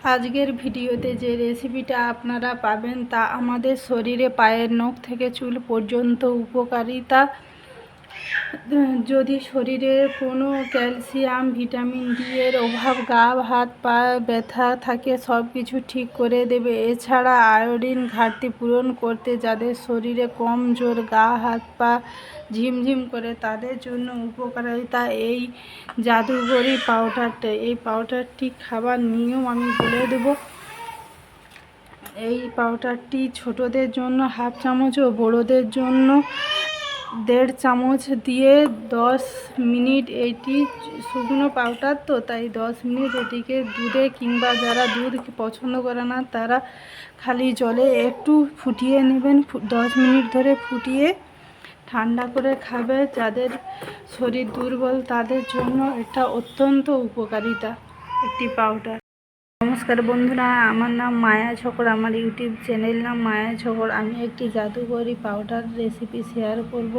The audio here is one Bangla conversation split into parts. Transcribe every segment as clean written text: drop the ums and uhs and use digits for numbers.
আজকের ভিডিওতে যে রেসিপিটা আপনারা পাবেন তা আমাদের শরীরে পায়ের নখ থেকে চুল পর্যন্ত উপকারিতা। যদি শরীরে কোনো ক্যালসিয়াম ভিটামিন ডি এর অভাব, গা হাত পা ব্যথা থাকে সব কিছু ঠিক করে দেবে। এছাড়া আয়োডিন ঘাটতি পূরণ করতে যাদের শরীরে কম জোর, গা হাত পা ঝিমঝিম করে তাদের জন্য উপকারিতা এই জাদুগরি পাউডারটা। এই পাউডারটি খাবার নিয়ম আমি বলে দেবো। এই পাউডারটি ছোটদের জন্য হাফ চামচ ও বড়োদের জন্য 1.5 চামচ দিয়ে 10 মিনিট, এটি শুকনো পাউডার তো তাই 10 মিনিট এটিকে দুধে, কিংবা যারা দুধ পছন্দ করে না তারা খালি জলে একটু ফুটিয়ে নেবেন। 10 মিনিট ধরে ফুটিয়ে ঠান্ডা করে খাবে। যাদের শরীর দুর্বল তাদের জন্য এটা অত্যন্ত উপকারিতা একটি পাউডার। নমস্কার বন্ধুরা, আমার নাম মায়া ছকর, আমার ইউটিউব চ্যানেল নাম মায়া ছকর। আমি একটি জাদুকরি পাউডার রেসিপি শেয়ার করব।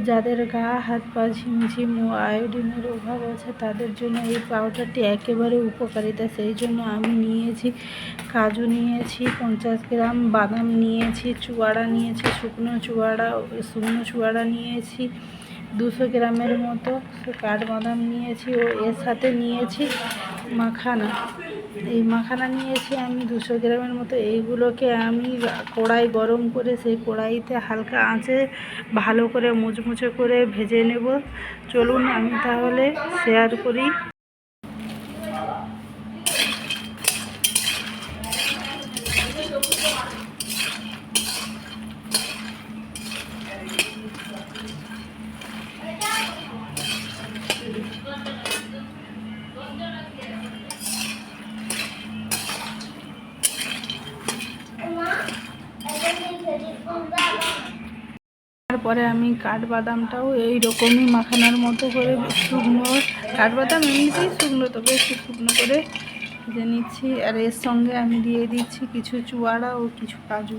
যাদের গা হাত পা ঝিমঝিম ও আয়োডিনের অভাব আছে তাদের জন্য এই পাউডারটি একেবারে উপকারিতা। সেই জন্য আমি নিয়েছি কাজু, নিয়েছি 50 গ্রাম, বাদাম নিয়েছি, চুয়াড়া নিয়েছি, শুকনো চুয়াড়া নিয়েছি 200 গ্রামের মতো, কাঠবাদাম নিয়েছি ও এর সাথে নিয়েছি মাখানা। এই মাখানা নিয়েছি আমি 200 গ্রামের মতো। এইগুলোকে আমি কড়াই গরম করে সেই কড়াইতে হালকা আঁচে ভালো করে মুচমুচে করে ভেজে নেব। চলুন আমি তাহলে শেয়ার করি। তারপরে আমি কাঠবাদামটাও এই রকমই মাখানার মতো করে শুকনো, কাঠবাদাম এমনিতেই শুকনো, তবে একটু শুকনো করে ভেজে নিচ্ছি। আর এর সঙ্গে আমি দিয়ে দিচ্ছি কিছু চুয়াড়া ও কিছু কাজু।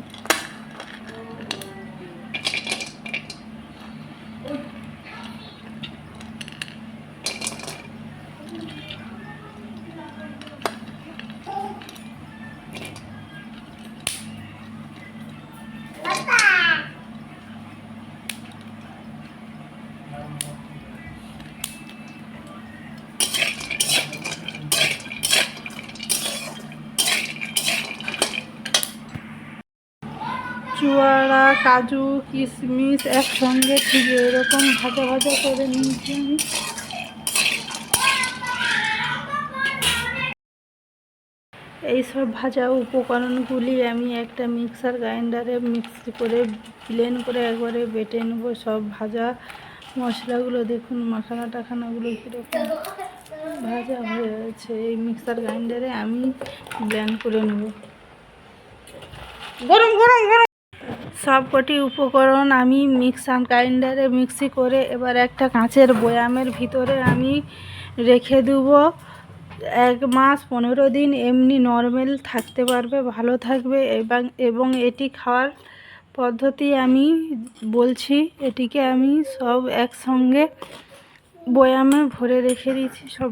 চুয়াড়া, কাজু, কিশমিশ একসঙ্গে ঠিক এরকম ভাজা ভাজা করে নিয়েছি আমি। এইসব ভাজা উপকরণগুলি আমি একটা মিক্সার গ্রাইন্ডারে মিক্স করে ব্লেন্ড করে একবারে বেটে নেব। সব ভাজা মশলাগুলো দেখুন, মাখানা টাখানাগুলো কীরকম ভাজা হয়ে আছে। এই মিক্সার গ্রাইন্ডারে আমি ব্লেন্ড করে নেব। গরম গরম গরম সবকটি উপকরণ আমি মিক্সার গ্রাইন্ডারে মিক্সি করে এবার একটা কাঁচের বয়ামের ভিতরে আমি রেখে দেবো। 1 মাস 15 দিন এমনি নর্মাল থাকতে পারবে, ভালো থাকবে। এবং এটি খাওয়ার পদ্ধতি আমি বলছি। এটিকে আমি সব একসঙ্গে বয়ামে ভরে রেখে দিয়েছি সব।